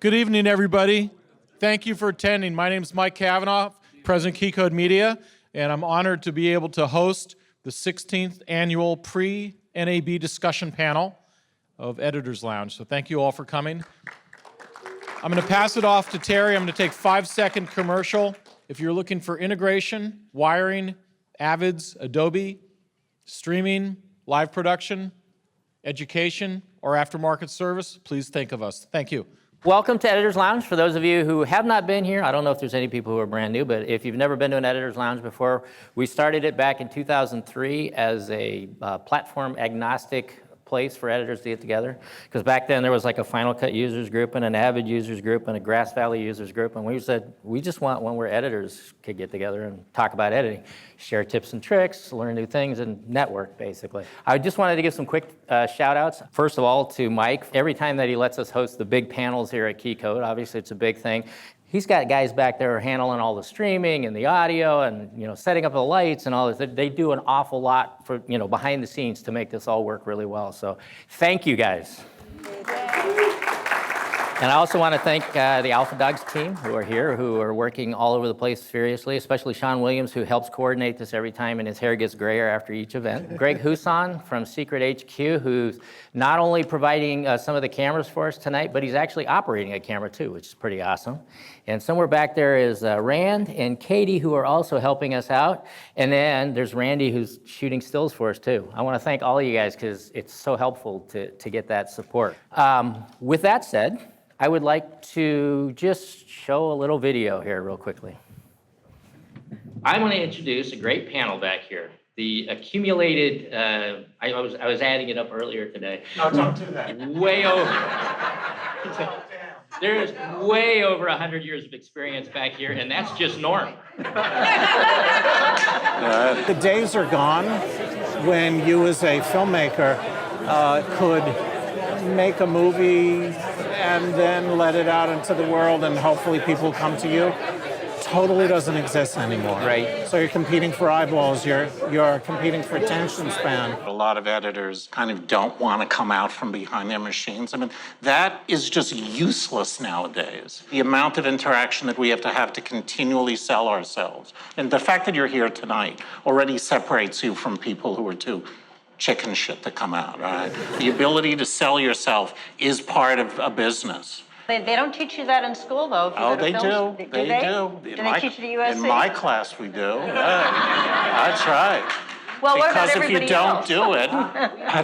Good evening, everybody. Thank you for attending. My name is Mike Kavanaugh, President Keycode Media, and I'm honored to be able to host the 16th annual Pre-NAB discussion panel of Editor's Lounge. So thank you all for coming. I'm going to pass it off to Terry. I'm going to take a 5-second commercial. If you're looking for integration, wiring, Avids, Adobe, streaming, live production, education, or aftermarket service, please think of us. Thank you. Welcome to Editor's Lounge. For those of you who have not been here, I don't know if there's any people who are brand new, but if you've never been to an Editor's Lounge before, we started it back in 2003 as a platform agnostic place for editors to get together. Because back then there was like a Final Cut users group and an Avid users group and a Grass Valley users group, and we said, we just want one where editors could get together and talk about editing, share tips and tricks, learn new things, and network, basically. I just wanted to give some quick shout outs. First of all, to Mike. Every time that he lets us host the big panels here at Keycode, obviously it's a big thing. He's got guys back there handling all the streaming and the audio and setting up the lights and all this. They do an awful lot for behind the scenes to make this all work really well. So thank you guys. And I also want to thank the AlphaDogs team who are here, who are working all over the place furiously, especially Sean Williams, who helps coordinate this every time and his hair gets grayer after each event. Greg Huson from Secret HQ, who's not only providing some of the cameras for us tonight, but he's actually operating a camera too, which is pretty awesome. And somewhere back there is Rand and Katie, who are also helping us out. And then there's Randy, who's shooting stills for us too. I want to thank all of you guys because it's so helpful to get that support. With that said, I would like to just show a little video here real quickly. I want to introduce a great panel back here. The accumulated, I was adding it up earlier today. No, don't do that. Way over. There's way over 100 years of experience back here, and that's just Norm. The days are gone when you as a filmmaker could make a movie and then let it out into the world and hopefully people come to you. Totally doesn't exist anymore. Right. So you're competing for eyeballs, you're competing for attention span. A lot of editors kind of don't want to come out from behind their machines. I mean, that is just useless nowadays. The amount of interaction that we have to continually sell ourselves. And the fact that you're here tonight already separates you from people who are too chicken shit to come out, right? The ability to sell yourself is part of a business. They don't teach you that in school, though. Oh, they do. They do. Do they teach you at USC? In my class, we do. That's right. Well, what about because if everybody you don't else? do it,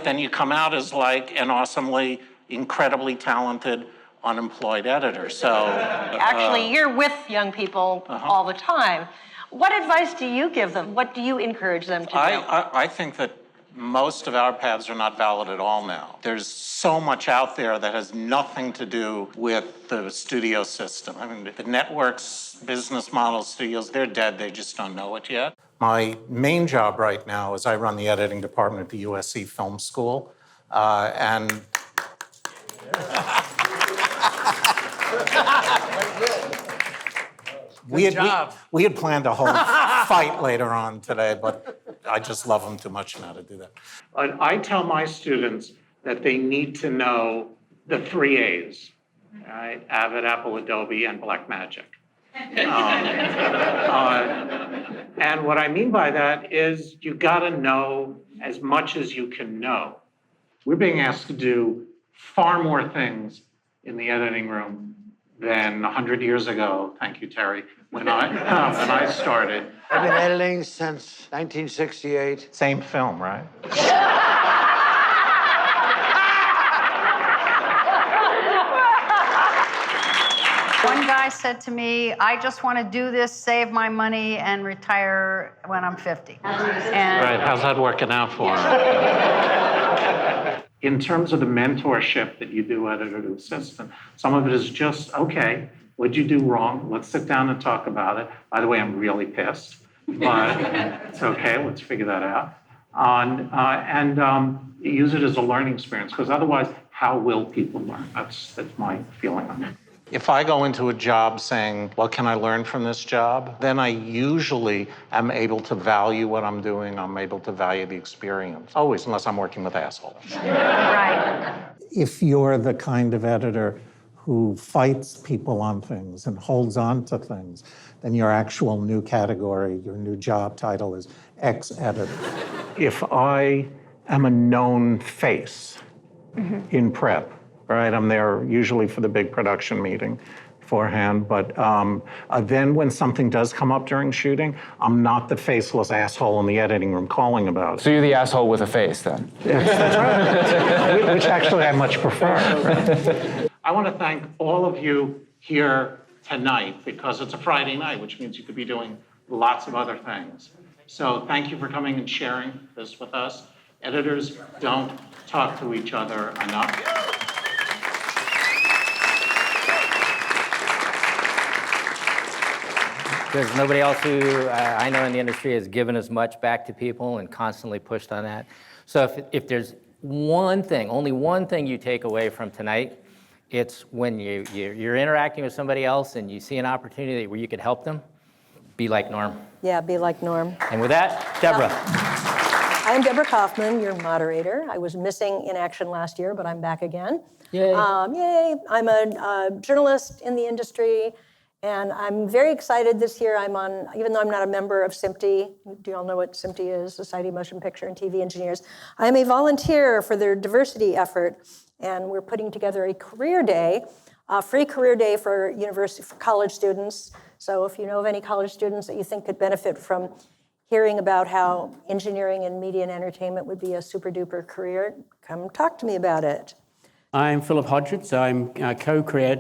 then you come out as like an awesomely, incredibly talented, unemployed editor. So Actually, you're with young people all the time. What advice do you give them? What do you encourage them to do? I think that most of our paths are not valid at all now. There's so much out there that has nothing to do with the studio system. I mean, the networks, business models, studios, they're dead. They just don't know it yet. My main job right now is I run the editing department at the USC Film School. We had planned a whole fight later on today, but I just love them too much now to do that. I tell my students that they need to know the 3 A's, right? Avid, Apple, Adobe, and Blackmagic. And what I mean by that is you gotta know as much as you can know. We're being asked to do far more things in the editing room than 100 years ago, thank you, Terry, when I started. I've been editing since 1968. Same film, right? One guy said to me, I just want to do this, save my money, and retire when I'm 50. Right, how's that working out for him? In terms of the mentorship that you do editor to assistant, some of it is just, okay, what'd you do wrong? Let's sit down and talk about it. By the way, I'm really pissed, but it's okay, let's figure that out. Use it as a learning experience, because otherwise, how will people learn? That's my feeling on it. If I go into a job saying, what can I learn from this job? Then I usually am able to value what I'm doing. I'm able to value the experience. Always, unless I'm working with assholes. Right. If you're the kind of editor who fights people on things and holds on to things, then your actual new category, your new job title is X-editor. If I am a known face in prep, right? I'm there usually for the big production meeting beforehand, but then when something does come up during shooting, I'm not the faceless asshole in the editing room calling about it. So you're the asshole with a face then? That's right. Which actually I much prefer. I want to thank all of you here tonight because it's a Friday night, which means you could be doing lots of other things. So thank you for coming and sharing this with us. Editors don't talk to each other enough. There's nobody else who I know in the industry has given as much back to people and constantly pushed on that. So if there's one thing, only one thing you take away from tonight, it's when you're interacting with somebody else and you see an opportunity where you could help them, be like Norm. Yeah, be like Norm. And with that, Debra. I'm Debra Kaufman, your moderator. I was missing in action last year, but I'm back again. Yay. Yay. I'm a journalist in the industry, and I'm very excited this year. I'm on, even though I'm not a member of SMPTE, do you all know what SMPTE is? Society of Motion Picture and TV Engineers. I'm a volunteer for their diversity effort, and we're putting together a career day, a free career day for college students. So if you know of any college students that you think could benefit from hearing about how engineering and media and entertainment would be a super duper career, come talk to me about it. I'm Philip Hodgetts. I'm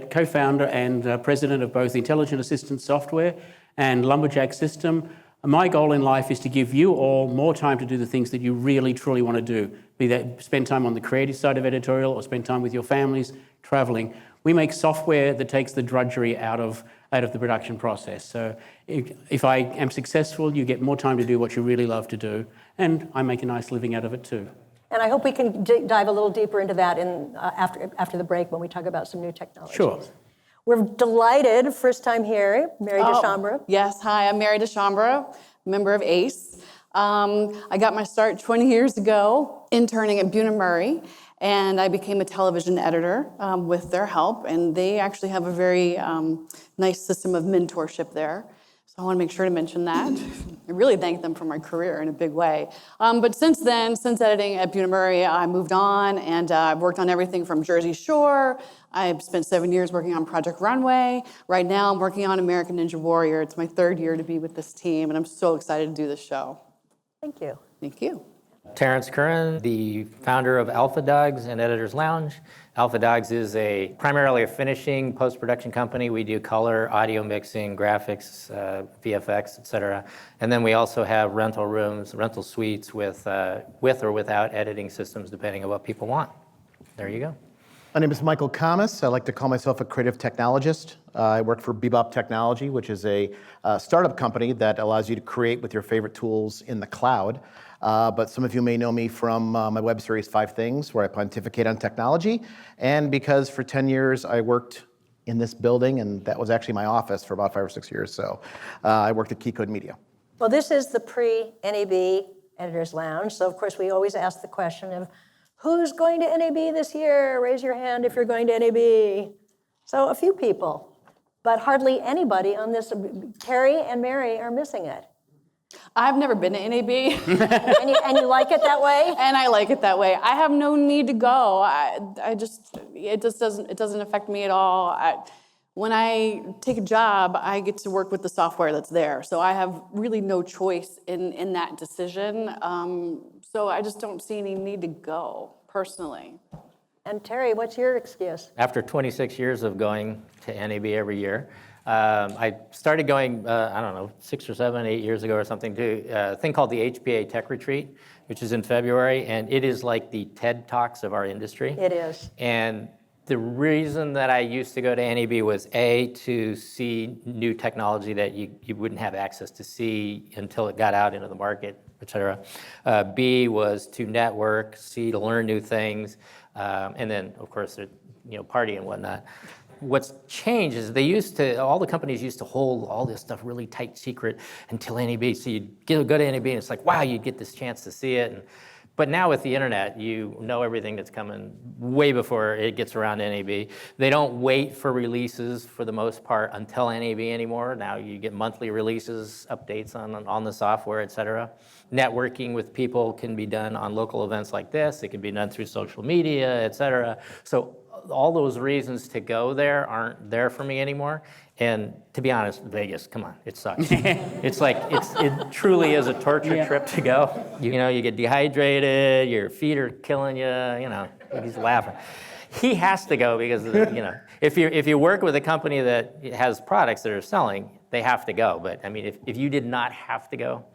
co-founder and president of both Intelligent Assistant Software and Lumberjack System. My goal in life is to give you all more time to do the things that you really, truly want to do, be that spend time on the creative side of editorial or spend time with your families, traveling. We make software that takes the drudgery out of the production process. So if I am successful, you get more time to do what you really love to do, and I make a nice living out of it too. And I hope we can dive a little deeper into that after the break when we talk about some new technologies. Sure. We're delighted, first time here, Mary DeChambres. Yes, hi, I'm Mary DeChambres, member of ACE. I got my start 20 years ago interning at Bunim Murray, and I became a television editor with their help, and they actually have a very nice system of mentorship there. So I want to make sure to mention that. I really thank them for my career in a big way. But since then, since editing at Bunim Murray, I moved on, and I've worked on everything from Jersey Shore. I've spent 7 years working on Project Runway. Right now, I'm working on American Ninja Warrior. It's my 3rd year to be with this team, and I'm so excited to do this show. Thank you. Thank you. Terence Curren, the founder of AlphaDogs and Editor's Lounge. AlphaDogs is primarily a finishing post-production company. We do color, audio mixing, graphics, VFX, et cetera. And then we also have rental rooms, rental suites with or without editing systems, depending on what people want. There you go. My name is Michael Kammes. I like to call myself a creative technologist. I work for Bebop Technology, which is a startup company that allows you to create with your favorite tools in the cloud. But some of you may know me from my web series 5 Things, where I pontificate on technology. And because for 10 years I worked in this building, and that was actually my office for about 5 or 6 years. So I worked at Keycode Media. Well, this is the Pre-NAB Editor's Lounge. So, of course, we always ask the question of, who's going to NAB this year? Raise your hand if you're going to NAB. So a few people, but hardly anybody on this. Terry and Mary are missing it. I've never been to NAB. and you like it that way? And I like it that way. I have no need to go. It doesn't affect me at all. When I take a job, I get to work with the software that's there. So I have really no choice in that decision. So I just don't see any need to go, personally. And Terry, what's your excuse? After 26 years of going to NAB every year, I started going, 6 or 7, 8 years ago or something, to a thing called the HPA Tech Retreat, which is in February, and it is like the TED Talks of our industry. It is. And the reason that I used to go to NAB was A, to see new technology that you wouldn't have access to see until it got out into the market, et cetera. B was to network, C, to learn new things, and then, of course, party and whatnot. What's changed is all the companies used to hold all this stuff really tight secret until NAB. So you'd go to NAB and it's like, wow, you'd get this chance to see it. And But now with the internet, you know everything that's coming way before it gets around to NAB. They don't wait for releases for the most part until NAB anymore. Now you get monthly releases, updates on the software, et cetera. Networking with people can be done on local events like this. It can be done through social media, et cetera. So all those reasons to go there aren't there for me anymore. And to be honest, Vegas, come on, it sucks. It truly is a torture trip to go. You know, you get dehydrated, your feet are killing you, you know, he's laughing. He has to go because, you know, if you work with a company that has products that are selling, they have to go. But I mean, if you did not have to go,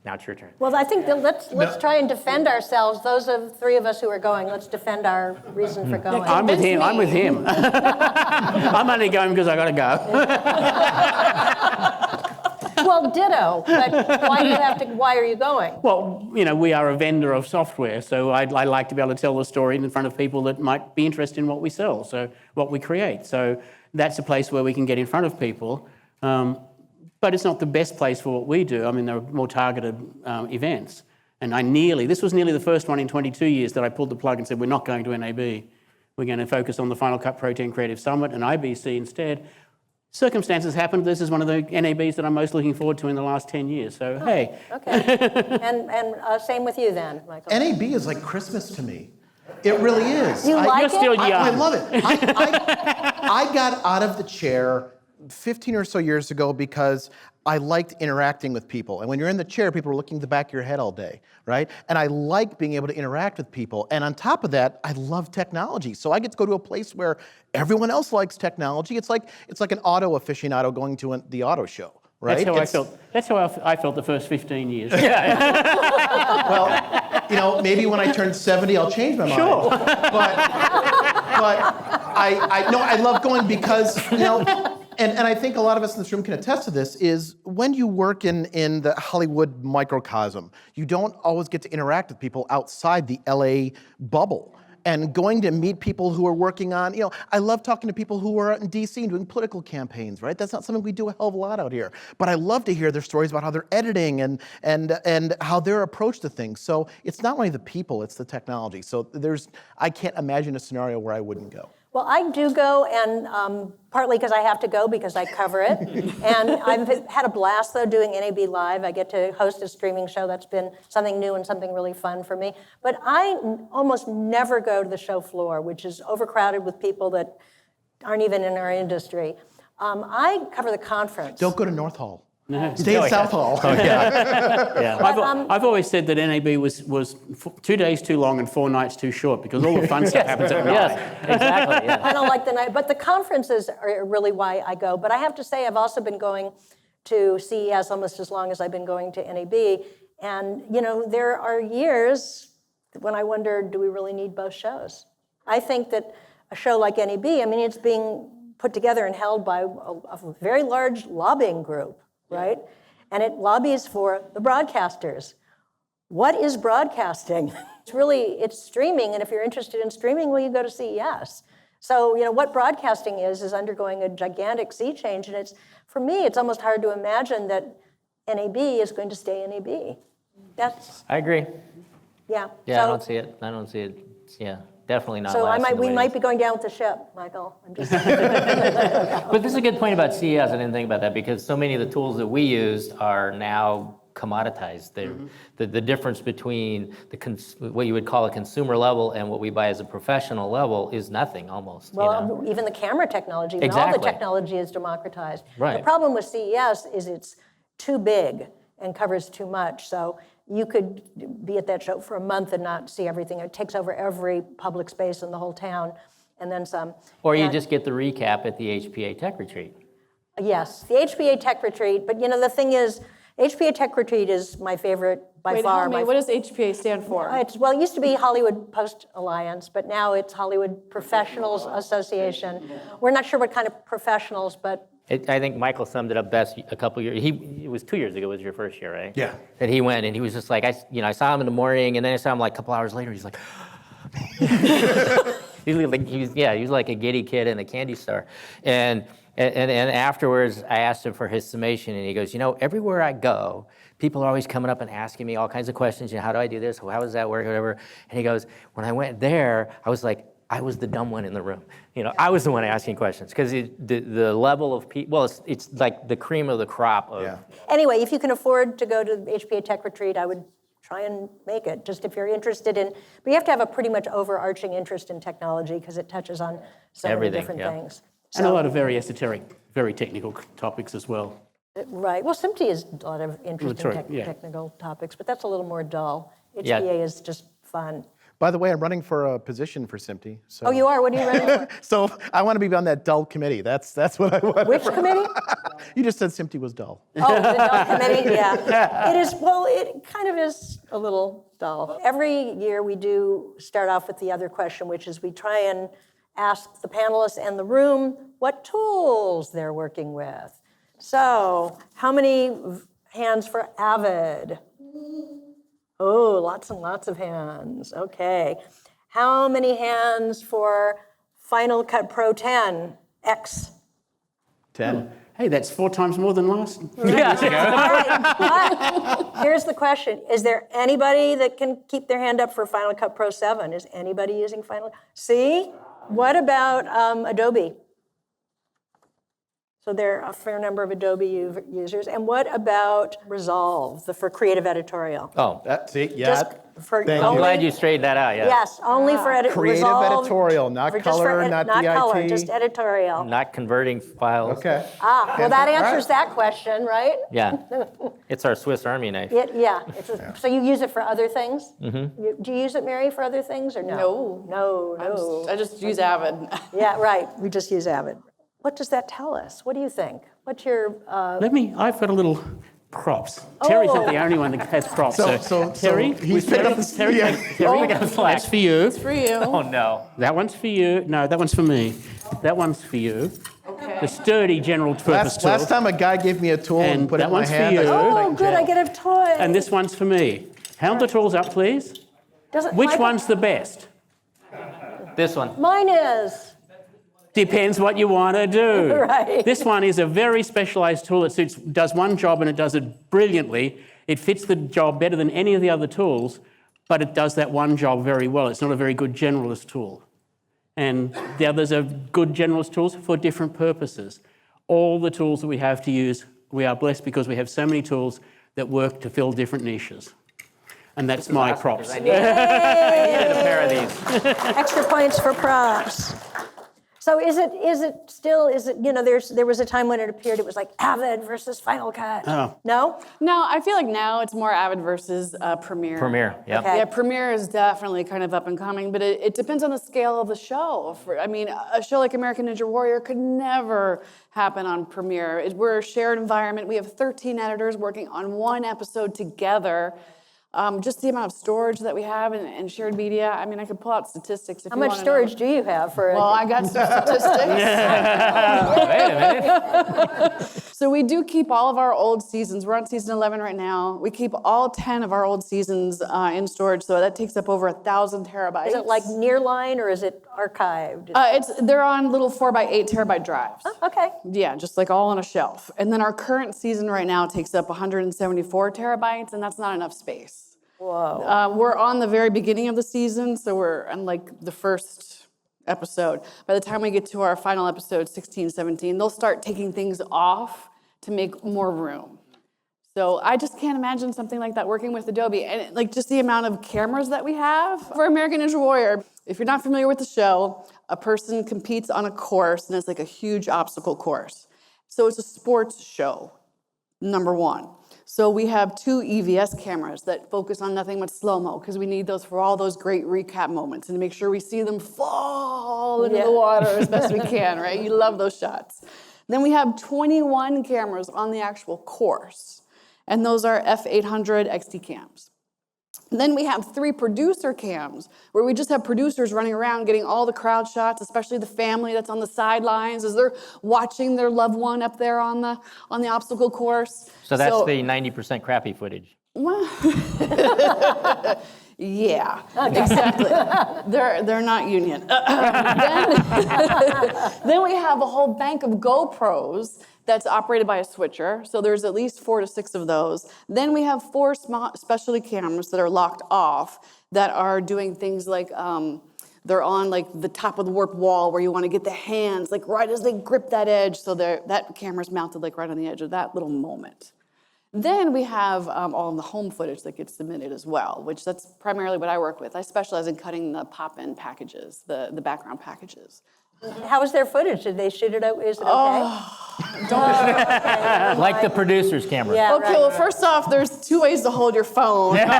now it's your turn. Well, I think that let's try and defend ourselves. Those of three of us who are going, let's defend our reason for going. I'm with him. I'm with him. I'm only going because I got to go. Well, ditto. But why are you going? Well, you know, we are a vendor of software, so I like to be able to tell the story in front of people that might be interested in what we sell, so what we create. So that's a place where we can get in front of people. But it's not the best place for what we do. I mean, there are more targeted events. And this was nearly the first one in 22 years that I pulled the plug and said, we're not going to NAB. We're going to focus on the Final Cut Protein Creative Summit and IBC instead. Circumstances happened. This is one of the NABs that I'm most looking forward to in the last 10 years. So, hey. Okay. and same with you then, Michael. NAB is like Christmas to me. It really is. You like You're still young. I love it. I got out of the chair 15 or so years ago because I liked interacting with people. And when you're in the chair, people are looking at the back of your head all day, right? And I like being able to interact with people. And on top of that, I love technology. So I get to go to a place where everyone else likes technology. It's like an auto aficionado going to the auto show, right? That's how I felt. That's how I felt the first 15 years. Well, you know, maybe when I turn 70, I'll change my mind. Sure. But I love going because, you know, and I think a lot of us in this room can attest to this, is when you work in the Hollywood microcosm, you don't always get to interact with people outside the LA bubble. And going to meet people who are working on, you know, I love talking to people who are out in DC and doing political campaigns, right? That's not something we do a hell of a lot out here. But I love to hear their stories about how they're editing and how their approach to things. So it's not only the people, it's the technology. So I can't imagine a scenario where I wouldn't go. Well, I do go, and partly because I have to go because I cover it. And I've had a blast, though, doing NAB Live. I get to host a streaming show. That's been something new and something really fun for me. But I almost never go to the show floor, which is overcrowded with people that aren't even in our industry. I cover the conference. Don't go to North Hall. No. Stay at South Hall. Oh, yeah. I've always said that NAB was 2 days too long and 4 nights too short because all the fun stuff happens at night. Yes, exactly. Yeah. I don't like the night, but the conferences are really why I go. But I have to say, I've also been going to CES almost as long as I've been going to NAB. And, you know, there are years when I wonder, do we really need both shows? I think that a show like NAB, I mean, it's being put together and held by a very large lobbying group. Right? And it lobbies for the broadcasters. What is broadcasting? It's streaming, and if you're interested in streaming, well, you go to CES. So, you know, what broadcasting is undergoing a gigantic sea change, and for me, it's almost hard to imagine that NAB is going to stay NAB. I agree. Yeah. Yeah, I don't see it. Yeah. Definitely not. So we might be going down with the ship, Michael. I'm just But this is a good point about CES. I didn't think about that because so many of the tools that we used are now commoditized. The difference between what you would call a consumer level and what we buy as a professional level is nothing almost. Well, you know? even the camera technology, Exactly. all the technology is democratized. Right. The problem with CES is it's too big and covers too much. So you could be at that show for a month and not see everything. It takes over every public space in the whole town, and then some. Or you just get the recap at the HPA Tech Retreat. Yes, the HPA Tech Retreat. But you know, the thing is, HPA Tech Retreat is my favorite by far. What does HPA stand for? It used to be Hollywood Post Alliance, but now it's Hollywood Professionals Association. We're not sure what kind of professionals, but I think Michael summed it up best a couple years. It was 2 years ago. Was your first year, right? Yeah. That he went and he was just like, I saw him in the morning, and then I saw him like a couple hours later. He's like, He was like a giddy kid in a candy store. And afterwards, I asked him for his summation, and he goes, everywhere I go, people are always coming up and asking me all kinds of questions. How do I do this? How does that work? Whatever. And he goes, when I went there, I was like, I was the dumb one in the room. I was the one asking questions because the level of people, well, it's like the cream of the crop of. Anyway, if you can afford to go to the HPA Tech Retreat, I would try and make it, just if you're interested in, but you have to have a pretty much overarching interest in technology because it touches on so many different things. And a lot of very esoteric, very technical topics as well. Right, well, SMPTE is a lot of interesting technical topics, but that's a little more dull. HPA is just fun. By the way, I'm running for a position for SMPTE. So. Oh, you are? What are you running for? So I want to be on that dull committee. That's what I want. Which committee? You just said SMPTE was dull. Oh, the dull committee, yeah. It is, well, it kind of is a little dull. Every year we do start off with the other question, which is we try and ask the panelists and the room what tools they're working with. So how many hands for Avid? Oh, lots and lots of hands. Okay. How many hands for Final Cut Pro 10 X? 10. Hey, that's 4 times more than last. All right, but here's the question. Is there anybody that can keep their hand up for Final Cut Pro 7? Is anybody using Final Cut? See? What about Adobe? So there are a fair number of Adobe users. And what about Resolve, for creative editorial? Oh, See, Just for I'm glad you straightened that out, yeah. Yes, only for Creative Resolve, editorial, not color, not DIT. Not color, just editorial. Not converting files. Okay. Well, that answers that question, right? Yeah. It's our Swiss Army knife. So you use it for other things? Mm-hmm. Do you use it, Mary, for other things or no? No. I just use Avid. Yeah, right. We just use Avid. What does that tell us? What do you think? What's your... I've got a little props. Terry's not the only one that has props. So Terry, he's put up Terry, that's for you. It's for you. Oh, no. That one's for you. No, that one's for me. That one's for you. Okay. The sturdy general purpose tool. Last time a guy gave me a tool and put it in my hand. That one's for you. Oh, good, I get a toy. And this one's for me. Hold the tools up, please. Which one's the best? This one. Mine is. Depends what you want to do. Right. This one is a very specialized tool. It does one job and it does it brilliantly. It fits the job better than any of the other tools, but it does that one job very well. It's not a very good generalist tool. And the others are good generalist tools for different purposes. All the tools that we have to use, we are blessed because we have so many tools that work to fill different niches. And that's my props. I needed a pair of these. Extra points for props. So there was a time when it appeared it was like Avid versus Final Cut. Oh. No? No, I feel like now it's more Avid versus Premiere. Premiere, yeah. Okay. Yeah, Premiere is definitely kind of up and coming, but it depends on the scale of the show. A show like American Ninja Warrior could never happen on Premiere. We're a shared environment. We have 13 editors working on one episode together. Just the amount of storage that we have and shared media. I mean, I could pull out statistics if How you want much to storage know. do you have for Well, I got some statistics. Wait a minute. So we do keep all of our old seasons. We're on season 11 right now. We keep all 10 of our old seasons in storage, so that takes up over 1,000 terabytes. Is it like nearline or is it archived? They're on little 4x8 terabyte drives. Oh, okay. Yeah, just like all on a shelf. And then our current season right now takes up 174 terabytes, and that's not enough space. Whoa. We're on the very beginning of the season, so we're on like the first episode. By the time we get to our final episode, 16, 17, they'll start taking things off to make more room. So I just can't imagine something like that working with Adobe. And like just the amount of cameras that we have for American Ninja Warrior. If you're not familiar with the show, a person competes on a course, and it's like a huge obstacle course. So it's a sports show, number one. So we have 2 EVS cameras that focus on nothing but slow-mo because we need those for all those great recap moments and to make sure we see them fall into the water as best we can, right? You love those shots. Then we have 21 cameras on the actual course, and those are F800 XT cams. Then we have 3 producer cams where we just have producers running around getting all the crowd shots, especially the family that's on the sidelines as they're watching their loved one up there on the obstacle course. So that's the 90% crappy footage. Well, Yeah, exactly. They're not union. Then we have a whole bank of GoPros that's operated by a switcher. So there's at least 4 to 6 of those. Then we have 4 specialty cameras that are locked off that are doing things like they're on like the top of the warp wall where you want to get the hands like right as they grip that edge. So that camera's mounted like right on the edge of that little moment. Then we have all of the home footage that gets submitted as well, which that's primarily what I work with. I specialize in cutting the pop-in packages, the background packages. How is their footage? Did they shoot it out? Is it okay? Like the producer's camera. Yeah, Okay, well, first off, there's 2 ways to hold your phone. Right?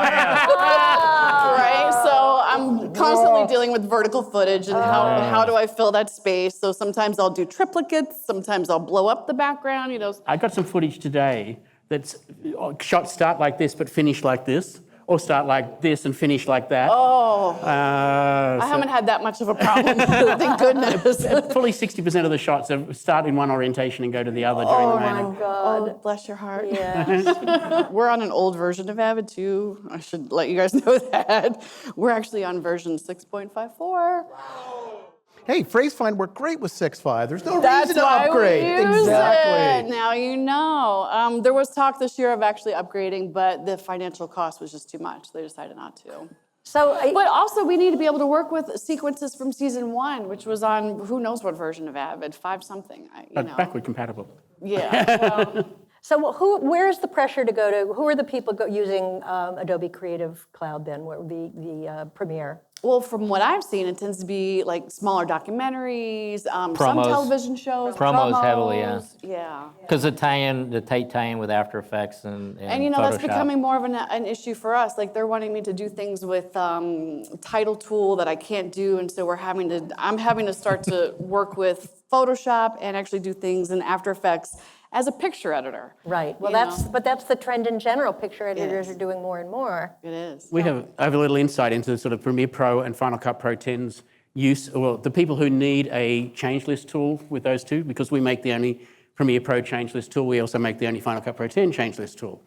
So I'm constantly dealing with vertical footage and how do I fill that space? So sometimes I'll do triplicates, sometimes I'll blow up the background, you know. I got some footage today that's shots start like this but finish like this, or start like this and finish like that. I haven't had that much of a problem, thank goodness. Fully 60% of the shots start in one orientation and go to the other during the main. Oh my God. Oh, bless your heart. Yeah. We're on an old version of Avid too. I should let you guys know that. We're actually on version 6.54. Hey, phrase find worked great with 6.5. There's no That's reason to why upgrade. we use Exactly. it. Now you know. There was talk this year of actually upgrading, but the financial cost was just too much. They decided not to. So, But also, we need to be able to work with sequences from season 1, which was on who knows what version of Avid, 5 something. Backward compatible. Yeah. so where is the pressure to go to? Who are the people using Adobe Creative Cloud then? What would be the Premiere? Well, from what I've seen, it tends to be like smaller documentaries, some Promos. television shows. Promos heavily, yeah. Yeah. Because the tight tie-in with After Effects and And you know, that's Photoshop. becoming more of an issue for us. Like they're wanting me to do things with title tool that I can't do, and so I'm having to start to work with Photoshop and actually do things in After Effects as a picture editor. Right. Well, You know? that's the trend in general. Picture editors is. are doing more and more. It is. I have a little insight into sort of Premiere Pro and Final Cut Pro 10's use. Well, the people who need a change list tool with those two, because we make the only Premiere Pro change list tool, we also make the only Final Cut Pro 10 change list tool.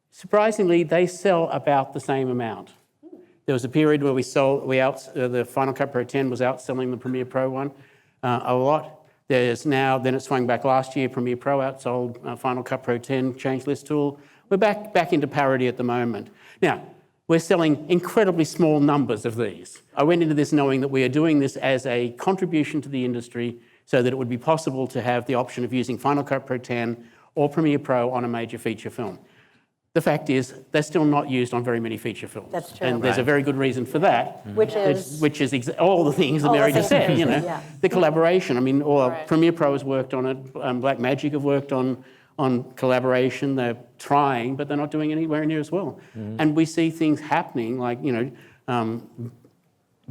Surprisingly, they sell about the same amount. There was a period where the Final Cut Pro 10 was outselling the Premiere Pro one a lot. Then it swung back last year, Premiere Pro outsold Final Cut Pro 10 change list tool. We're back into parity at the moment. Now, we're selling incredibly small numbers of these. I went into this knowing that we are doing this as a contribution to the industry so that it would be possible to have the option of using Final Cut Pro 10 or Premiere Pro on a major feature film. The fact is, they're still not used on very many feature films. That's true. And there's a very good reason for that. Which is? All the things that Mary just said, you know. Yeah. The collaboration, I mean, Right. Premiere Pro has worked on it, Blackmagic have worked on collaboration. They're trying, but they're not doing anywhere near as well. And we see things happening like,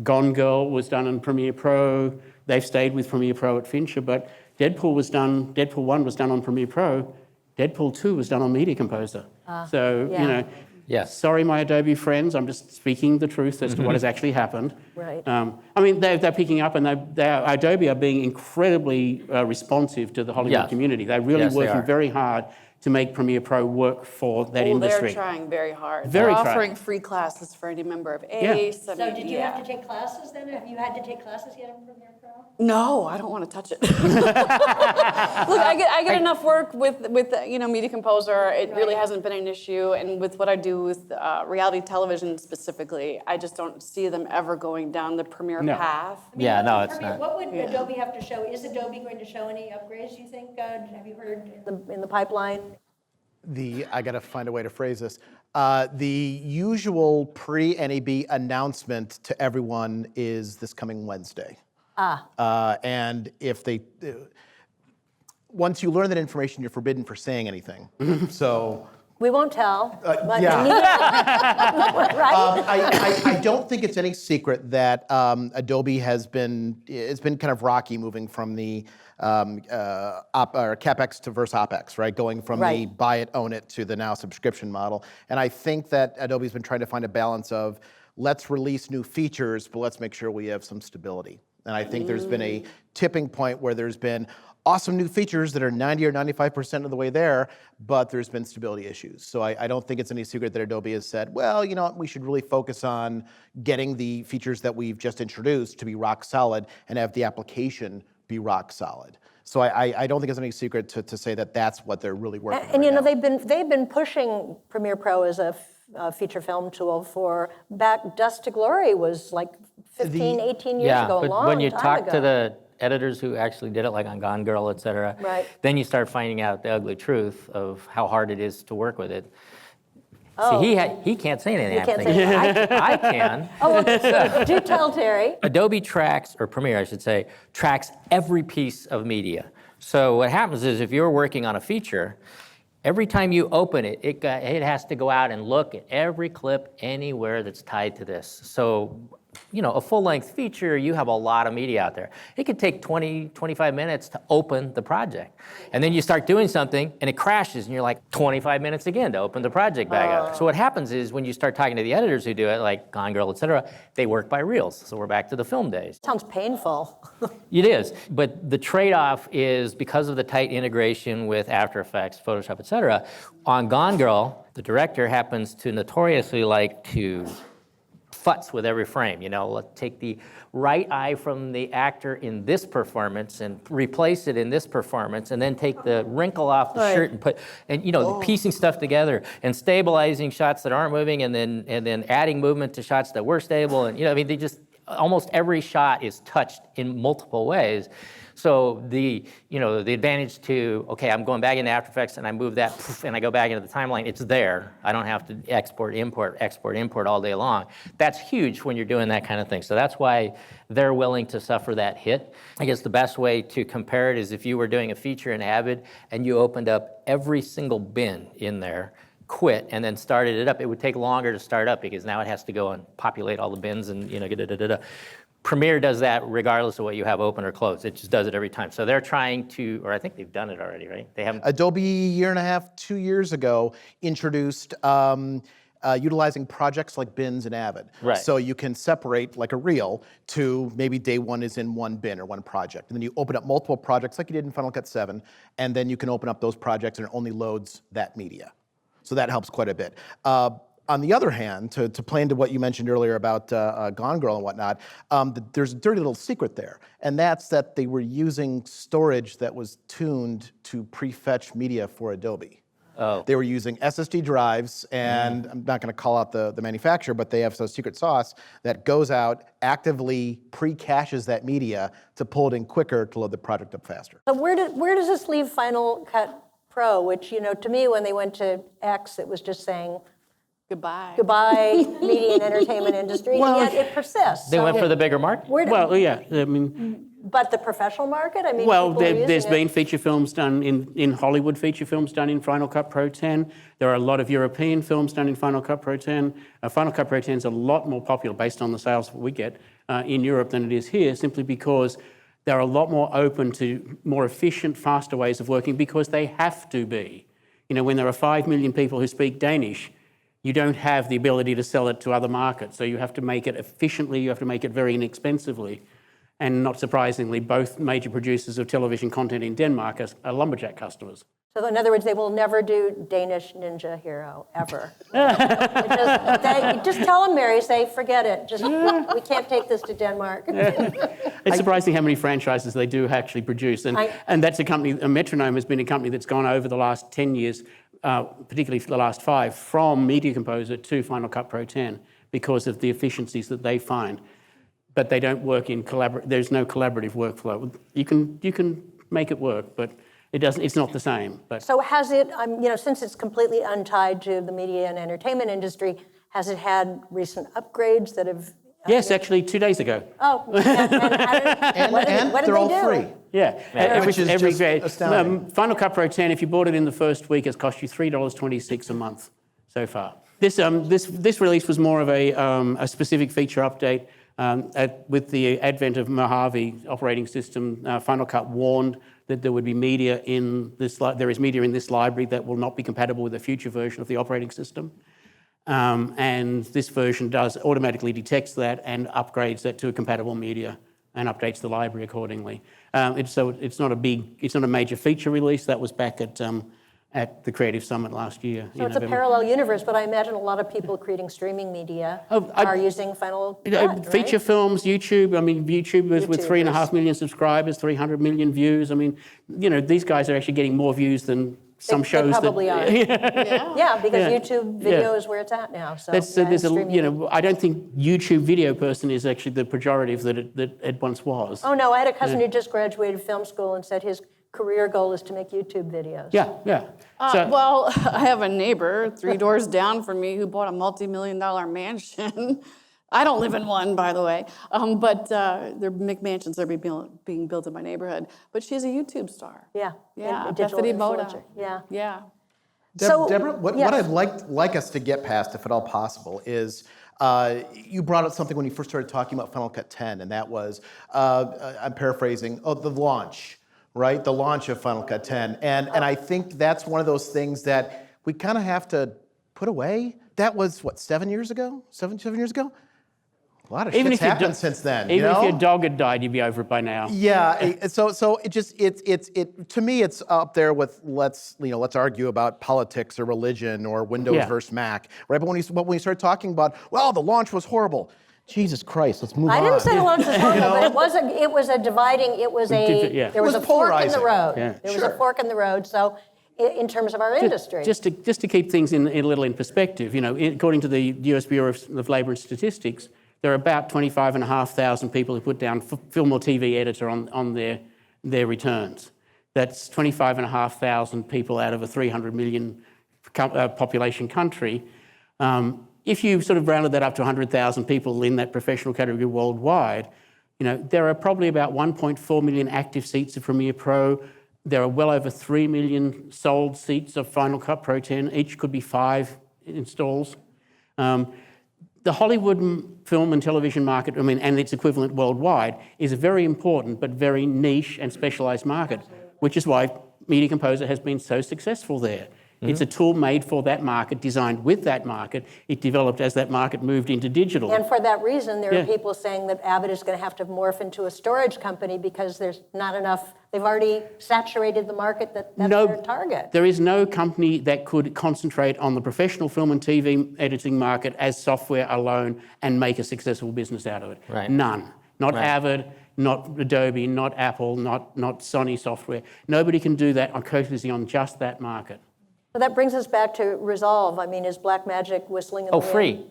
Gone Girl was done on Premiere Pro. They've stayed with Premiere Pro at Fincher, but Deadpool 1 was done on Premiere Pro. Deadpool 2 was done on Media Composer. Yeah. Yes. Sorry, my Adobe friends, I'm just speaking the truth as to what has actually happened. Right. I mean, they're picking up, and Adobe are being incredibly responsive to the Hollywood community. They're really working very hard to make Premiere Pro work for that industry. They're trying very hard. Very They're trying. offering free classes for any member of ACE. So did you have to take classes then? Have you had to take classes yet in Premiere Pro? No, I don't want to touch it. Look, I get enough work with Media Composer. It really hasn't been an issue, and with what I do with reality television specifically, I just don't see them ever going down the Premiere path. Yeah, no, it's not. What would Adobe have to show? Is Adobe going to show any upgrades, you think? Have you heard in the pipeline? I got to find a way to phrase this. The usual pre-NAB announcement to everyone is this coming Wednesday. And if once you learn that information, you're forbidden for saying anything. So. We won't tell. But Yeah. right? I don't think it's any secret that Adobe it's been kind of rocky moving from the CapEx to versus OpEx, right? Going from the buy it, own it to the now subscription model. And I think that Adobe's been trying to find a balance of let's release new features, but let's make sure we have some stability. And I think there's been a tipping point where there's been awesome new features that are 90 or 95% of the way there, but there's been stability issues. So I don't think it's any secret that Adobe has said, well, you know what, we should really focus on getting the features that we've just introduced to be rock solid and have the application be rock solid. So I don't think it's any secret to say that that's what they're really working on. And you know, now. they've been pushing Premiere Pro as a feature film tool for back. Dust to Glory was like 15, 18 years ago, a long time ago. But when you talk to the editors who actually did it, like on Gone Girl, et cetera, right. then you start finding out the ugly truth of how hard it is to work with it. Oh. See, he can't say anything. You can't say anything. I can. Oh, okay, so do tell, Terry. Adobe tracks, or Premiere, I should say, tracks every piece of media. So what happens is if you're working on a feature, every time you open it, it has to go out and look at every clip anywhere that's tied to this. So, you know, a full-length feature, you have a lot of media out there. It could take 20, 25 minutes to open the project. And then you start doing something, and it crashes, and you're like, 25 minutes again to open the project back up. So what happens is when you start talking to the editors who do it, like Gone Girl, et cetera, they work by reels. So we're back to the film days. Sounds painful. It is, but the trade-off is because of the tight integration with After Effects, Photoshop, et cetera, on Gone Girl, the director happens to notoriously like to futz with every frame. You know, let's take the right eye from the actor in this performance and replace it in this performance, and then take the wrinkle off the shirt and put, and you know, piecing stuff together and stabilizing shots that aren't moving, and then adding movement to shots that were stable, and you know, I mean, they just almost every shot is touched in multiple ways. So the advantage to, okay, I'm going back into After Effects and I move that and I go back into the timeline, it's there. I don't have to export, import all day long. That's huge when you're doing that kind of thing. So that's why they're willing to suffer that hit. I guess the best way to compare it is if you were doing a feature in Avid and you opened up every single bin in there, quit, and then started it up, it would take longer to start up because now it has to go and populate all the bins and, you know, Premiere does that regardless of what you have open or closed. It just does it every time. So they're trying to, or I think they've done it already, right? They haven't. Adobe, a year and a half, 2 years ago, introduced utilizing projects like bins in Avid. Right. So you can separate like a reel to maybe day one is in one bin or one project. And then you open up multiple projects like you did in Final Cut 7, and then you can open up those projects and it only loads that media. So that helps quite a bit. On the other hand, to play into what you mentioned earlier about Gone Girl and whatnot, there's a dirty little secret there, and that's that they were using storage that was tuned to pre-fetch media for Adobe. Oh. They were using SSD drives, and I'm not going to call out the manufacturer, but they have some secret sauce that goes out, actively pre-caches that media to pull it in quicker to load the project up faster. So where does this leave Final Cut Pro, which, you know, to me, when they went to X, it was just saying, Goodbye, media and entertainment industry, and yet it persists. They went for the bigger market? Well, yeah, I mean, But the professional market, I mean, well, people are using there's it. been feature films done in Hollywood, feature films done in Final Cut Pro 10. There are a lot of European films done in Final Cut Pro 10. Final Cut Pro 10 is a lot more popular based on the sales that we get in Europe than it is here, simply because they're a lot more open to more efficient, faster ways of working because they have to be. You know, when there are 5 million people who speak Danish, you don't have the ability to sell it to other markets. So you have to make it efficiently, you have to make it very inexpensively. And not surprisingly, both major producers of television content in Denmark are Lumberjack customers. So in other words, they will never do Danish Ninja Hero, ever. Just tell them, Mary, say, forget it. Just, we can't take this to Denmark. It's surprising how many franchises they do actually produce. And that's a company, Metronome has been a company that's gone over the last 10 years, particularly for the last 5, from Media Composer to Final Cut Pro 10 because of the efficiencies that they find. But they don't work in there's no collaborative workflow. You can make it work, but it's not the same. But So has it, you know, since it's completely untied to the media and entertainment industry, has it had recent upgrades that have... Yes, actually 2 days ago. Oh, and what did they're all they do? free. Yeah, Which is just astounding. Final Cut Pro 10, if you bought it in the first week, it's cost you $3.26 a month so far. This release was more of a specific feature update. With the advent of Mojave operating system, Final Cut warned that there would be media in this. There is media in this library that will not be compatible with a future version of the operating system, and this version automatically detects that and upgrades that to a compatible media and updates the library accordingly. It's not a major feature release. That was back at the Creative Summit last year. So it's a parallel universe, but I imagine a lot of people creating streaming media are using Final Cut, feature right? films, YouTube. I mean, YouTube is with 3.5 YouTubers. million subscribers, 300 million views. I mean, these guys are actually getting more views than some shows. They probably are. Yeah, because Yeah. YouTube video is where it's at now. So There's I don't think YouTube video person is actually the pejorative that it once was. Oh no, I had a cousin who just graduated film school and said his career goal is to make YouTube videos. Yeah. Well, I have a neighbor 3 doors down from me who bought a multi-million-dollar mansion. I don't live in one, by the way, but they're McMansions are being built in my neighborhood. But she's a YouTube star. Yeah. Yeah, A digital Bethany Boda. influencer. Yeah. Yeah. So, Deborah, what yes. I'd like us to get past, if at all possible, is you brought up something when you first started talking about Final Cut 10, and that was, I'm paraphrasing, the launch, right? The launch of Final Cut 10. And I think that's one of those things that we kind of have to put away. That was, what, 7 years ago? Seven years ago? A lot of shit's happened since then. Even you know? if your dog had died, you'd be over it by now. Yeah, so it to me it's up there with let's argue about politics or religion or Windows versus Mac, right? But when you start talking about, well, the launch was horrible. Jesus Christ, let's move on. I didn't say the launch was horrible, but there was a fork in the road. Yeah. There was a fork in the road. So in terms of our industry. Just to keep things a little in perspective, according to the US Bureau of Labor and Statistics, there are about 25,500 people who put down film or TV editor on their returns. That's 25,500 people out of a 300 million population country. If you sort of rounded that up to 100,000 people in that professional category worldwide, there are probably about 1.4 million active seats of Premiere Pro. There are well over 3 million sold seats of Final Cut Pro 10. Each could be 5 installs. The Hollywood film and television market, and its equivalent worldwide, is a very important but very niche and specialized market, which is why Media Composer has been so successful there. Mm-hmm. It's a tool made for that market, designed with that market. It developed as that market moved into digital. And for that reason, there are people saying that Avid is going to have to morph into a storage company because there's not enough. They've already saturated the market that's their target. There is no company that could concentrate on the professional film and TV editing market as software alone and make a successful business out of it. Right. None. Not Avid, not Adobe, not Apple, not Sony software. Nobody can do that focusing on just that market. So that brings us back to Resolve. I mean, is Blackmagic whistling in the wind? Free.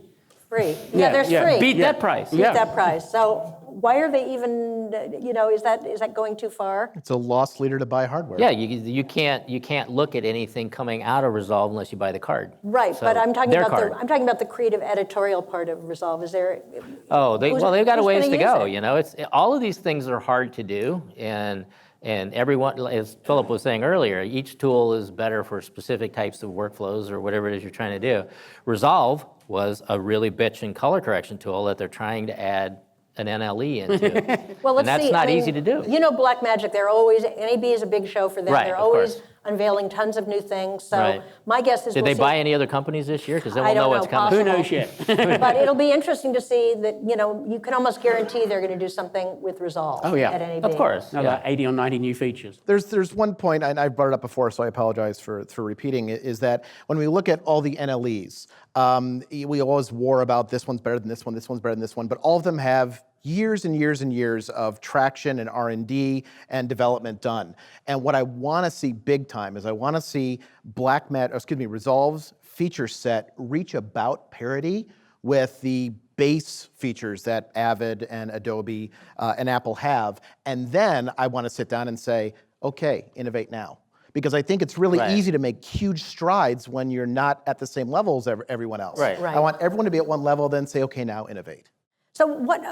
Free. Yeah, there's free. Beat that price. Beat that price. So why are they even, is that going too far? It's a loss leader to buy hardware. Yeah, you can't look at anything coming out of Resolve unless you buy the card. Right, So but I'm talking their about the creative editorial part of Resolve. Is there? they've got a ways to go. It? It's all of these things are hard to do, and everyone, as Philip was saying earlier, each tool is better for specific types of workflows or whatever it is you're trying to do. Resolve was a really bitchin' color correction tool that they're trying to add an NLE into. Well, let's and that's see. not easy to do. Blackmagic, they're always, NAB is a big show for them. Right, They're of always course. unveiling tons of new things. So Right. my guess is Did we'll they see. buy any other companies this year? Because then I we'll know don't what's know, coming. Who knows yet? But it'll be interesting to see that, you can almost guarantee they're going to do something with Resolve Oh, yeah. at NAB. Of course. About 80 or 90 new features. There's one point, and I've brought it up before, so I apologize for repeating it, is that when we look at all the NLEs, we always war about this one's better than this one, this one's better than this one, but all of them have years and years and years of traction and R&D and development done. And what I want to see big time is I want to see Resolve's feature set reach about parity with the base features that Avid and Adobe and Apple have. And then I want to sit down and say, okay, innovate now. Because I think it's really easy to make huge strides when you're not at the same level as everyone else. Right. I want everyone to be at one level, then say, okay, now innovate. So what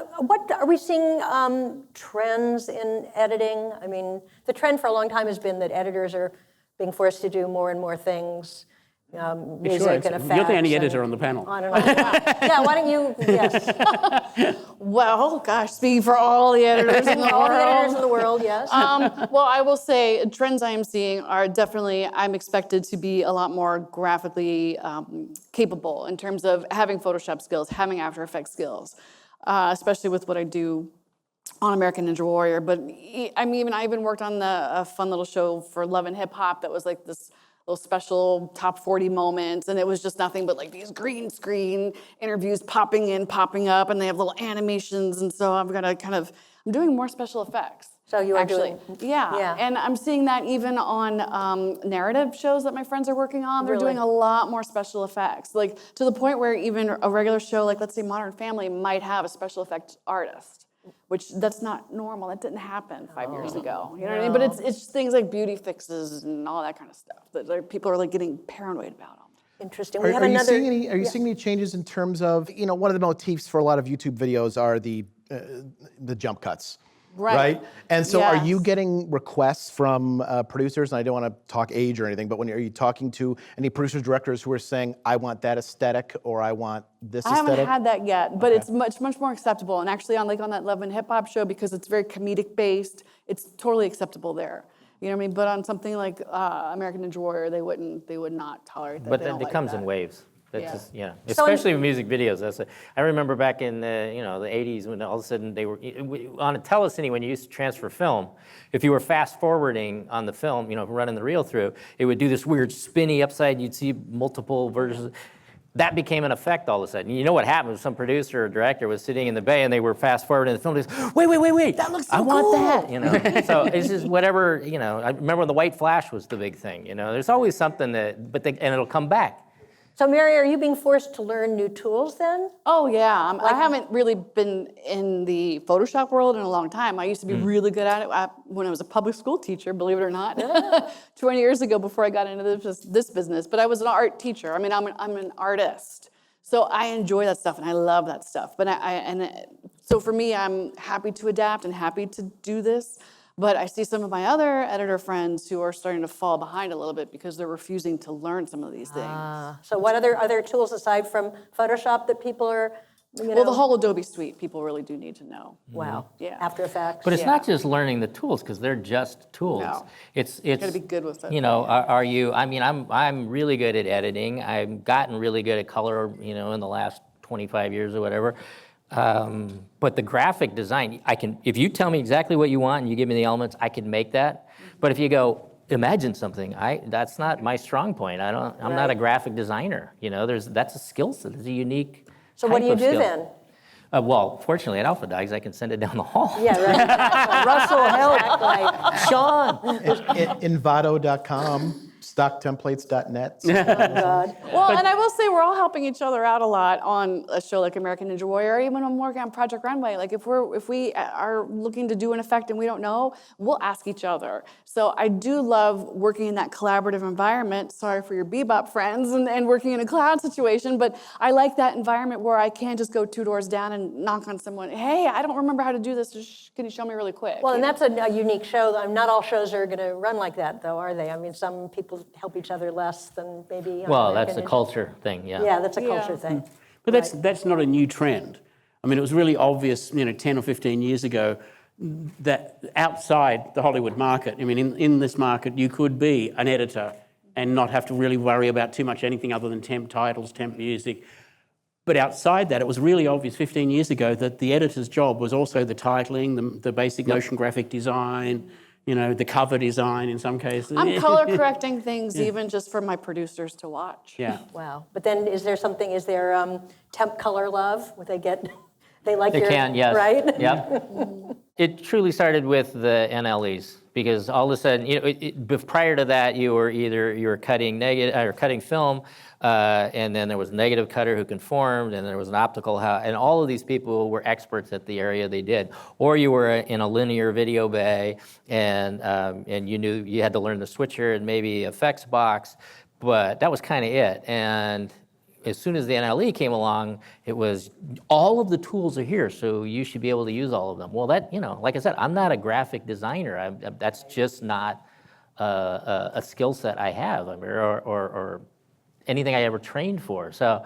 are we seeing trends in editing? I mean, the trend for a long time has been that editors are being forced to do more and more things, music and effects. You're the only editor on the panel. On and on. Yeah, why don't you, yes. Well, gosh, speaking for all the editors in the world. All the editors in the world, yes. Well, I will say trends I am seeing are definitely, I'm expected to be a lot more graphically capable in terms of having Photoshop skills, having After Effects skills, especially with what I do on American Ninja Warrior, but I even worked on a fun little show for Love and Hip Hop that was like this little special top 40 moments, and it was just nothing but like these green screen interviews popping in, popping up, and they have little animations, and so I'm doing more special effects. So you are actually doing, yeah, and I'm seeing that even on narrative shows that my friends are working on. They're doing a lot more special effects, like to the point where even a regular show, like let's say Modern Family, might have a special effects artist, which that's not normal. That didn't happen 5 years ago. You know what I mean? But it's things like beauty fixes and all that kind of stuff that people are like getting paranoid about. Interesting. Are you seeing any changes in terms of, one of the motifs for a lot of YouTube videos are the jump cuts. Right. And so are you getting requests from producers, and I don't want to talk age or anything, but are you talking to any producers, directors who are saying, I want that aesthetic, or I want this aesthetic? I haven't had that yet, but it's much more acceptable. And actually on that Love and Hip Hop show, because it's very comedic based, it's totally acceptable there. You know what I mean? But on something like American Ninja Warrior, they would not tolerate that. But it comes in waves. That's Especially with music videos. I remember back in the 80s when all of a sudden they were on a telecine when you used to transfer film. If you were fast forwarding on the film, running the reel through, it would do this weird spinny upside. You'd see multiple versions. That became an effect all of a sudden. You know what happened? Some producer or director was sitting in the bay and they were fast forwarding the film. They said, wait! That looks so cool. I want that. So it's just whatever. I remember when the white flash was the big thing. There's always something and it'll come back. So Mary, are you being forced to learn new tools then? Oh yeah, I haven't really been in the Photoshop world in a long time. I used to be really good at it when I was a public school teacher, believe it or not, 20 years ago before I got into this business. But I was an art teacher. I'm an artist, so I enjoy that stuff and I love that stuff. But so for me, I'm happy to adapt and happy to do this. But I see some of my other editor friends who are starting to fall behind a little bit because they're refusing to learn some of these things. So what other tools aside from Photoshop that people are, Well, the whole Adobe suite, people really do need to know. Wow. Yeah. After Effects. But it's not just learning the tools because they're just tools. No. It's got to be good with it. Are you? I'm really good at editing. I've gotten really good at color. In the last 25 years or whatever. But the graphic design, if you tell me exactly what you want and you give me the elements, I can make that. But if you go, imagine something, that's not my strong point. I'm not a graphic designer. That's a skill set. It's a unique So what do you do then? Well, fortunately at AlphaDogs, I can send it down the hall. Yeah, right. Russell, help. Sean. Envato.com. Stocktemplates.net. Oh, God. Well, and I will say we're all helping each other out a lot on a show like American Ninja Warrior, or even when I'm working on Project Runway. Like if we are looking to do an effect and we don't know, we'll ask each other. So I do love working in that collaborative environment. Sorry for your bebop friends and working in a cloud situation, but I like that environment where I can just go 2 doors down and knock on someone. Hey, I don't remember how to do this. Can you show me really quick? Well, and that's a unique show. Not all shows are going to run like that, though, are they? Some people help each other less than maybe. Well, that's a culture thing, yeah. Yeah, that's a culture thing. But that's not a new trend. It was really obvious, 10 or 15 years ago, that outside the Hollywood market, in this market, you could be an editor and not have to really worry about too much anything other than temp titles, temp music. But outside that, it was really obvious 15 years ago that the editor's job was also the titling, the basic motion graphic design, the cover design in some cases. I'm color correcting things even just for my producers to watch. Yeah. Wow. But then is there temp color love? Would they get, they can, yes. Right? Yep. It truly started with the NLEs because all of a sudden, prior to that, you were cutting negative or cutting film, and then there was a negative cutter who conformed, and there was an optical and all of these people were experts at the area they did. Or you were in a linear video bay, and you knew you had to learn the switcher and maybe effects box, but that was kind of it. And as soon as the NLE came along, it was all of the tools are here, so you should be able to use all of them. Well, like I said, I'm not a graphic designer. That's just not a skill set I have, or anything I ever trained for. So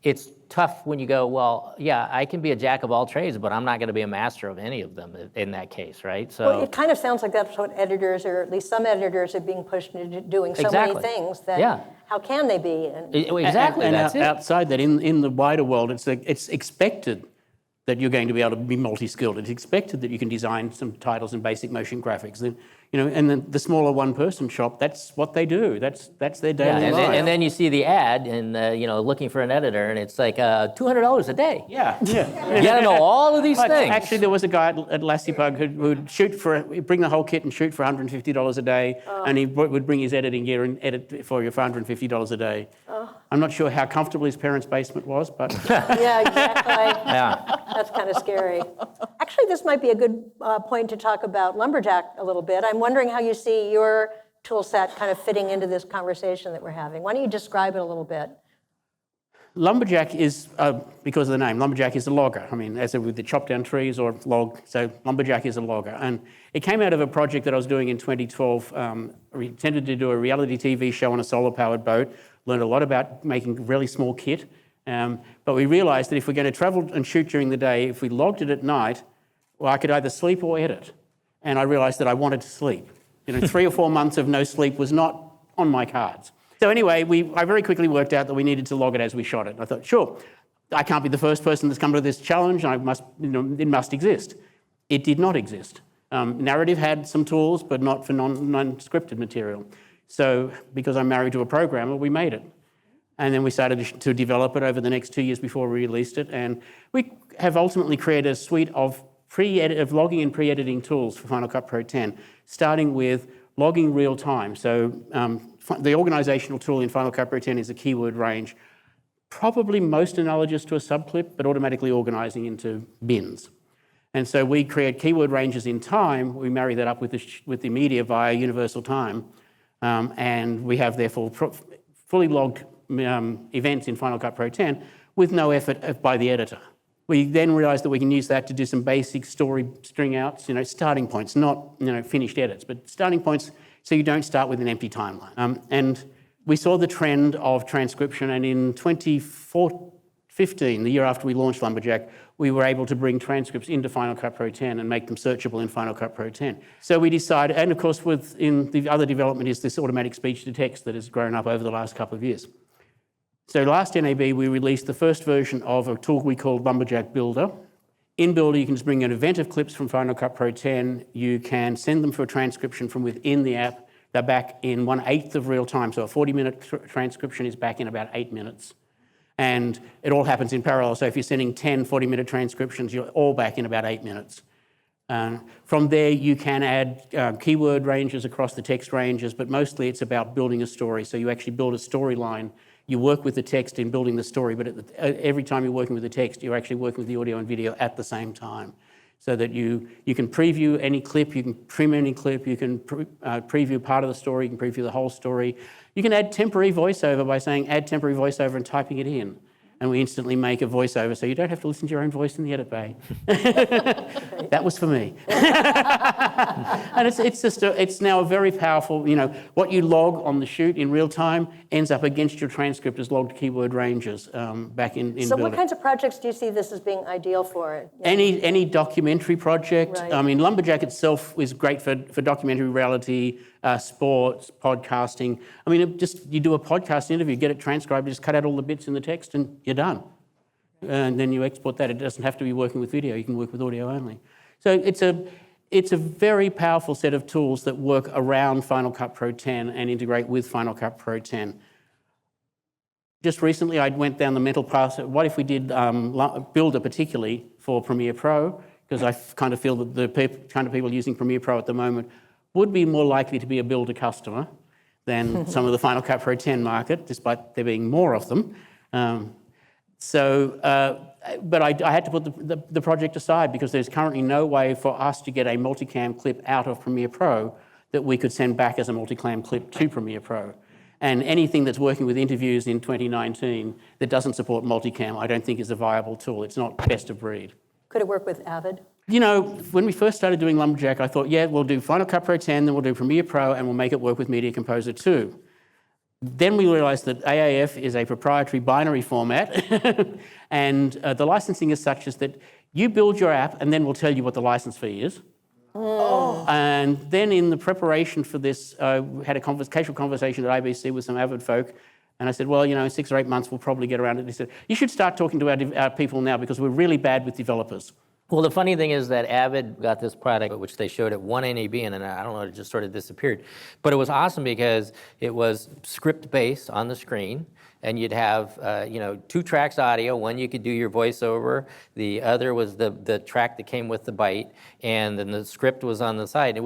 it's tough when you go, well, yeah, I can be a jack of all trades, but I'm not going to be a master of any of them in that case, right? So well, it kind of sounds like that's what editors, or at least some editors, are being pushed into doing so many things that how can they be? Exactly. And that's it. outside that, in the wider world, it's expected that you're going to be able to be multi-skilled. It's expected that you can design some titles in basic motion graphics. Then, and then the smaller one-person shop, that's what they do. That's their daily life. And then you see the ad and, looking for an editor, and it's like $200 a day. Yeah. You gotta know all of these things. Actually, there was a guy at Lassypug who'd bring the whole kit and shoot for $150 a day, and he would bring his editing gear and edit for you for $150 a day. I'm not sure how comfortable his parents' basement was, but... Yeah, exactly. That's kind of scary. Actually, this might be a good point to talk about Lumberjack a little bit. I'm wondering how you see your tool set kind of fitting into this conversation that we're having. Why don't you describe it a little bit? Lumberjack is, because of the name, Lumberjack is a logger. I mean, as with the chop down trees or log, so Lumberjack is a logger. And it came out of a project that I was doing in 2012. We intended to do a reality TV show on a solar-powered boat, learned a lot about making really small kit. But we realized that if we're going to travel and shoot during the day, if we logged it at night, well, I could either sleep or edit. And I realized that I wanted to sleep. 3 or 4 months of no sleep was not on my cards. So anyway, I very quickly worked out that we needed to log it as we shot it. I thought, sure, I can't be the first person that's come to this challenge. It must exist. It did not exist. Narrative had some tools, but not for non-scripted material. So because I'm married to a programmer, we made it. And then we started to develop it over the next 2 years before we released it. And we have ultimately created a suite of logging and pre-editing tools for Final Cut Pro 10, starting with logging real time. So the organizational tool in Final Cut Pro 10 is a keyword range, probably most analogous to a subclip, but automatically organizing into bins. And so we create keyword ranges in time. We marry that up with the media via universal time. And we have therefore fully logged events in Final Cut Pro 10 with no effort by the editor. We then realized that we can use that to do some basic story string outs, starting points, not finished edits, but starting points so you don't start with an empty timeline. And we saw the trend of transcription, and in 2015, the year after we launched Lumberjack, we were able to bring transcripts into Final Cut Pro 10 and make them searchable in Final Cut Pro 10. So we decided, and of course in the other development is this automatic speech to text that has grown up over the last couple of years. So last NAB, we released the first version of a tool we called Lumberjack Builder. In Builder, you can just bring an event of clips from Final Cut Pro 10. You can send them for a transcription from within the app. They're back in 1/8 of real time. So a 40-minute transcription is back in about 8 minutes. And it all happens in parallel. So if you're sending 10 40-minute transcriptions, you're all back in about 8 minutes. From there, you can add keyword ranges across the text ranges, but mostly it's about building a story. So you actually build a storyline. You work with the text in building the story, but every time you're working with the text, you're actually working with the audio and video at the same time. So that you can preview any clip, you can trim any clip, you can preview part of the story, you can preview the whole story. You can add temporary voiceover by saying add temporary voiceover and typing it in. And we instantly make a voiceover, so you don't have to listen to your own voice in the edit bay. That was for me. And it's now a very powerful, what you log on the shoot in real time ends up against your transcript as logged keyword ranges back in So Builder. what kinds of projects do you see this as being ideal for? Any documentary project. Right. I mean, Lumberjack itself is great for documentary reality, sports, podcasting. I mean, you do a podcast interview, get it transcribed, just cut out all the bits in the text and you're done. And then you export that. It doesn't have to be working with video. You can work with audio only. So it's a very powerful set of tools that work around Final Cut Pro 10 and integrate with Final Cut Pro 10. Just recently, I went down the mental path. What if we did Builder particularly for Premiere Pro? Because I kind of feel that the kind of people using Premiere Pro at the moment would be more likely to be a Builder customer than some of the Final Cut Pro 10 market, despite there being more of them. But I had to put the project aside because there's currently no way for us to get a multicam clip out of Premiere Pro that we could send back as a multicam clip to Premiere Pro. And anything that's working with interviews in 2019 that doesn't support multicam, I don't think is a viable tool. It's not best of breed. Could it work with Avid? When we first started doing Lumberjack, I thought, yeah, we'll do Final Cut Pro 10, then we'll do Premiere Pro, and we'll make it work with Media Composer 2. Then we realized that AAF is a proprietary binary format, and the licensing is such as that you build your app, and then we'll tell you what the license fee is. Oh. And then in the preparation for this, we had a casual conversation at IBC with some Avid folk, And I said, well, in 6 or 8 months, we'll probably get around to it. He said, you should start talking to our people now because we're really bad with developers. Well, the funny thing is that Avid got this product, which they showed at one NAB, and then I don't know, it just sort of disappeared. But it was awesome because it was script-based on the screen, and you'd have 2 tracks audio. One you could do your voiceover. The other was the track that came with the byte, and then the script was on the side.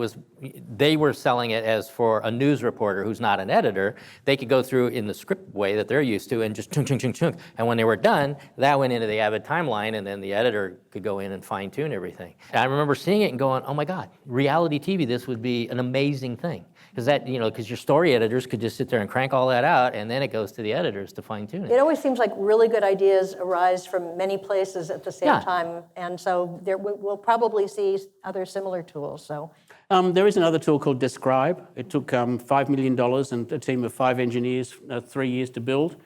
They were selling it as for a news reporter who's not an editor. They could go through in the script way that they're used to and just chunk, chunk, chunk, chunk. And when they were done, that went into the Avid timeline, and then the editor could go in and fine-tune everything. And I remember seeing it and going, oh my God, reality TV, this would be an amazing thing. Because your story editors could just sit there and crank all that out, and then it goes to the editors to fine-tune it. It always seems like really good ideas arise from many places at the same Yeah. time, and so we'll probably see other similar tools. So There is another tool called Describe. It took $5 million and a team of 5 engineers 3 years to build.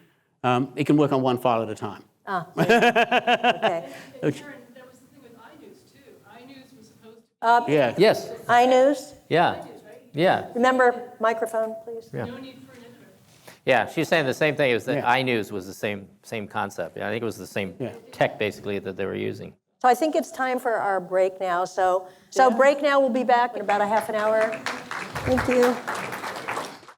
It can work on 1 file at a time. okay. There was the thing with iNews too. iNews was supposed to Yeah. Yes. iNews. Yeah. Yeah. Remember, microphone, please. Yeah. be no need for an editor. Yeah. She's saying the same thing. It was that Yeah. iNews was the same concept. I think it was the same tech basically that they were using. So I think it's time for our break now. So break now. We'll be back in about a half an hour. Thank you.